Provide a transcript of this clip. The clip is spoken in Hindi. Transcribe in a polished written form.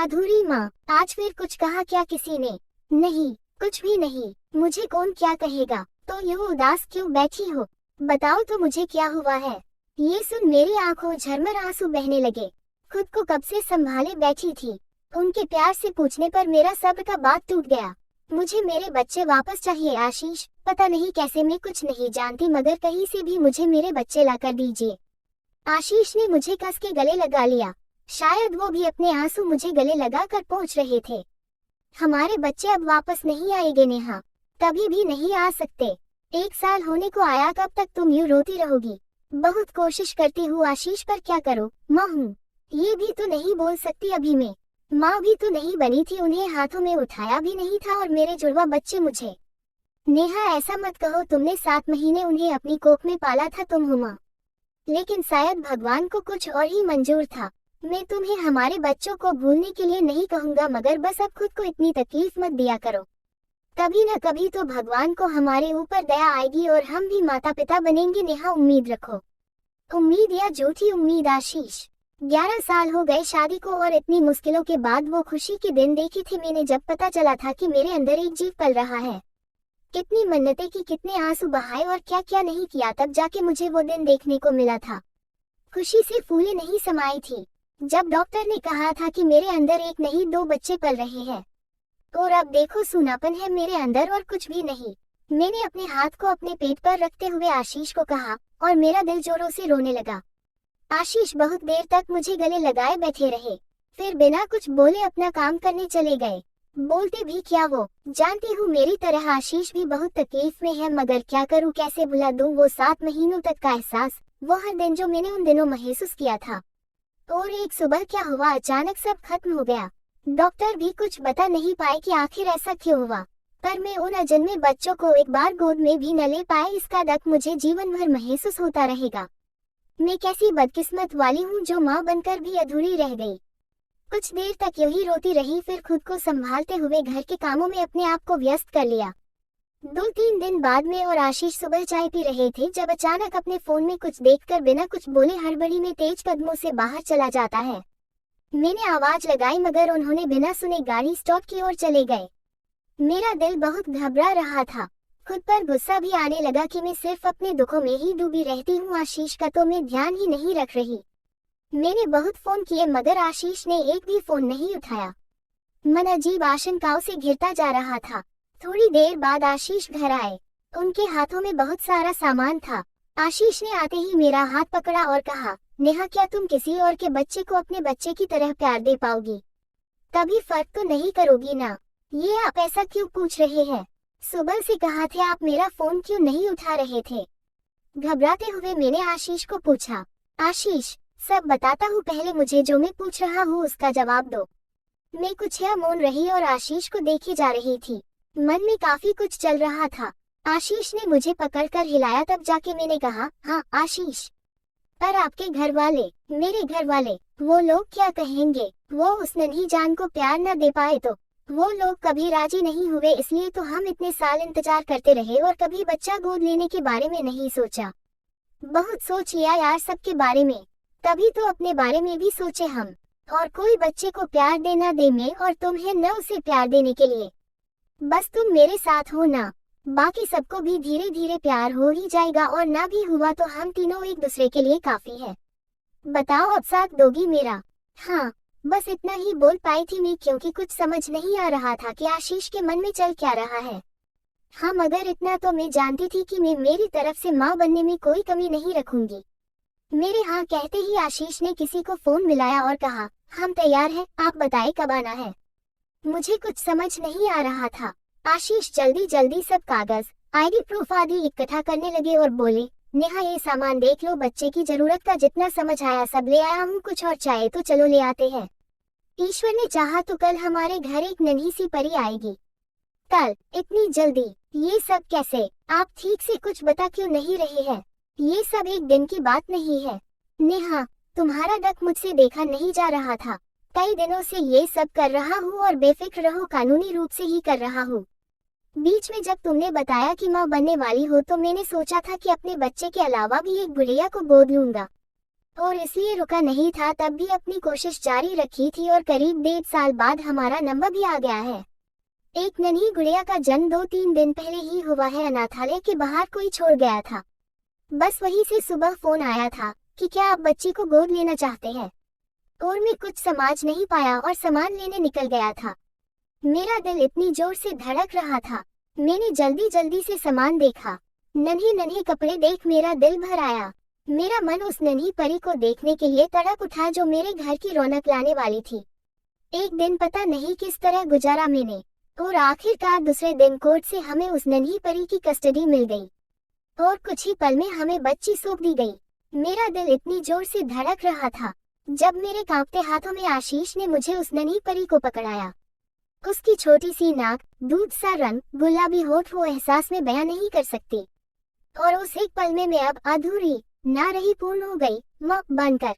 अधूरी माँ। आज फिर कुछ कहा क्या किसी ने? नहीं, कुछ भी नहीं। मुझे कौन क्या कहेगा? तो यूं उदास क्यों बैठी हो? बताओ तो मुझे क्या हुआ है? ये सुन मेरी आंखों झरमर आंसू बहने लगे। खुद को कब से संभाले बैठी थी। उनके प्यार से पूछने पर मेरा सब्र का बांध टूट गया। मुझे मेरे बच्चे वापस चाहिए आशीष। पता नहीं कैसे, मैं कुछ नहीं जानती, मगर कहीं से भी मुझे मेरे बच्चे लाकर दीजिए। आशीष ने मुझे कस के गले लगा लिया। शायद वो भी अपने आंसू मुझे गले लगा कर पहुंच रहे थे। हमारे बच्चे अब वापस नहीं आएंगे नेहा, कभी भी नहीं आ सकते। 1 साल होने को आया, कब तक तुम यूं रोती रहोगी? बहुत कोशिश करती हूँ आशीष, पर क्या करूँ, माँ हूँ। ये भी तो नहीं बोल सकती अभी मैं। माँ भी तो नहीं बनी थी, उन्हें हाथों में उठाया भी नहीं था, और मेरे जुड़वा बच्चे मुझे। नेहा ऐसा मत कहो, तुमने 7 महीने उन्हें अपनी कोख में पाला था, तुम हो माँ। लेकिन शायद भगवान को कुछ और ही मंजूर था। मैं तुम्हें हमारे बच्चों को भूलने के लिए नहीं कहूँगा, मगर बस अब खुद को इतनी तकलीफ मत दिया करो। कभी न कभी तो भगवान को हमारे ऊपर दया आएगी और हम भी माता पिता बनेंगे नेहा, उम्मीद रखो। उम्मीद या झूठी उम्मीद आशीष। 11 साल हो गए शादी को, और इतनी मुश्किलों के बाद वो खुशी के दिन देखे थे मैंने, जब पता चला था कि मेरे अंदर एक जीव पल रहा है। कितनी मन्नतें की, कितने आंसू बहाए और क्या क्या नहीं किया, तब जाके मुझे वो दिन देखने को मिला था। खुशी से फूले नहीं समाई थी जब डॉक्टर ने कहा था कि मेरे अंदर एक नहीं 2 बच्चे पल रहे हैं। और अब देखो, सूनापन है मेरे अंदर और कुछ भी नहीं। मैंने अपने हाथ को अपने पेट पर रखते हुए आशीष को कहा, और मेरा दिल जोरों से रोने लगा। आशीष बहुत देर तक मुझे गले लगाए बैठे रहे, फिर बिना कुछ बोले अपना काम करने चले गए। बोलते भी क्या वो, जानती हूँ मेरी तरह आशीष भी बहुत तकलीफ में है, मगर क्या करूँ, कैसे भुला दूँ वो 7 महीनों तक का एहसास, वो हर दिन जो मैंने उन दिनों महसूस किया था। और एक सुबह क्या हुआ, अचानक सब खत्म हो गया। डॉक्टर भी कुछ बता नहीं पाए कि आखिर ऐसा क्यों हुआ, पर मैं उन अजन्मे बच्चों को एक बार गोद में भी न ले पाए, इसका दुख मुझे जीवन भर महसूस होता रहेगा। मैं कैसी बदकिस्मत वाली हूँ जो माँ बनकर भी अधूरी रह गई। कुछ देर तक यही रोती रही, फिर खुद को संभालते हुए घर के कामों में अपने आप को व्यस्त कर लिया। 2-3 दिन बाद में और आशीष सुबह चाय पी रहे थे, जब अचानक अपने फोन में कुछ देखकर बिना कुछ बोले हड़बड़ी में तेज कदमों से बाहर चला जाता है। मैंने आवाज लगाई, मगर उन्होंने बिना सुने गाड़ी स्टॉप की ओर चले गए। मेरा दिल बहुत घबरा रहा था। खुद पर गुस्सा भी आने लगा कि मैं सिर्फ अपने दुखों में ही डूबी रहती हूँ, आशीष का तो मैं ध्यान ही नहीं रख रही। मैंने बहुत फोन किए, मगर आशीष ने एक भी फोन नहीं उठाया। मन अजीब आशंकाओं से घिरता जा रहा था। थोड़ी देर बाद आशीष घर आए। उनके हाथों में बहुत सारा सामान था। आशीष ने आते ही मेरा हाथ पकड़ा और कहा, नेहा क्या तुम किसी और के बच्चे को अपने बच्चे की तरह प्यार दे पाओगी? कभी फर्क तो नहीं करोगी ना? ये आप ऐसा क्यों पूछ रहे हैं? सुबह से कहा थे आप, मेरा फोन क्यों नहीं उठा रहे थे? घबराते हुए मैंने आशीष को पूछा। आशीष, सब बताता हूँ, पहले मुझे जो मैं पूछ रहा हूँ उसका जवाब दो। मैं कुछ या मौन रही और आशीष को देखे जा रही थी। मन में काफी कुछ चल रहा था। आशीष ने मुझे पकड़कर हिलाया, तब जाके मैंने कहा, हाँ आशीष, पर आपके घर वाले, मेरे घर वाले, वो लोग क्या कहेंगे? वो उस नन्ही जान को प्यार न दे पाए तो? वो लोग कभी राजी नहीं हुए, इसलिए तो हम इतने साल इंतजार करते रहे और कभी बच्चा गोद लेने के बारे में नहीं सोचा। बहुत सोच लिया यार सबके बारे में, तभी तो अपने बारे में भी सोचे हम। और कोई बच्चे को प्यार देना दे मैं और तुम्हें न उसे प्यार देने के लिए। बस तुम मेरे साथ हो ना, बाकी सबको भी धीरे धीरे प्यार हो ही जाएगा, और ना भी हुआ तो हम तीनों एक दूसरे के लिए काफी है। बताओ अब साथ दोगी मेरा? हाँ, बस इतना ही बोल पाई थी मैं, क्योंकि कुछ समझ नहीं आ रहा था कि आशीष के मन में चल क्या रहा है। हाँ, मगर इतना तो मैं जानती थी कि मैं मेरी तरफ से माँ बनने में कोई कमी नहीं रखूंगी। मेरे हाँ कहते ही आशीष ने किसी को फोन मिलाया और कहा, हम तैयार हैं, आप बताएं कब आना है। मुझे कुछ समझ नहीं आ रहा था। आशीष जल्दी जल्दी सब कागज, आईडी प्रूफ आदि इकट्ठा करने लगे और बोले, नेहा ये सामान देख लो, बच्चे की जरूरत का जितना समझ आया सब ले आया हूँ, कुछ और चाहे तो चलो ले आते हैं। ईश्वर ने चाहा तो कल हमारे घर एक नन्ही सी परी आएगी। कल? इतनी जल्दी? ये सब कैसे? आप ठीक से कुछ बता क्यों नहीं रहे हैं? ये सब एक दिन की बात नहीं है। नेहा, तुम्हारा दुख मुझसे देखा नहीं जा रहा था। कई दिनों से ये सब कर रहा हूँ और बेफिक्र रहो, कानूनी रूप से ही कर रहा हूँ। बीच में जब तुमने बताया कि माँ बनने वाली हो तो मैंने सोचा था कि अपने बच्चे के अलावा भी एक बुढ़िया को गोद लूंगा। और इसलिए रुका नहीं था, तब भी अपनी कोशिश जारी रखी थी और करीब 1.5 साल बाद हमारा नंबर भी आ गया है। एक नन्ही गुड़िया का जन्म 2-3 दिन पहले ही हुआ है। अनाथालय के बाहर कोई छोड़ गया था। बस वहीं से सुबह फोन आया था कि क्या आप बच्ची को गोद लेना चाहते हैं। और मैं कुछ समझ नहीं पाया और सामान लेने निकल गया था। मेरा दिल इतनी जोर से धड़क रहा था। मैंने जल्दी जल्दी से सामान देखा। नन्हे नन्हे कपड़े देख मेरा दिल भर आया। मेरा मन उस नन्ही परी को देखने के लिए तड़प उठा जो मेरे घर की रौनक लाने वाली थी। एक दिन पता नहीं किस तरह गुजारा मैंने, और आखिरकार दूसरे दिन कोर्ट से हमें उस नन्ही परी की कस्टडी मिल गई और कुछ ही पल में हमें बच्ची सौंप दी गई। मेरा दिल इतनी जोर से धड़क रहा था जब मेरे कांपते हाथों में आशीष ने मुझे उस नन्ही परी को पकड़ाया। उसकी छोटी सी नाक, दूध सा रंग, गुलाबी होठ, वो एहसास में बयां नहीं कर सकती। और उस एक पल में मैं अब अधूरी ना रही, पूर्ण हो गई, मां बनकर।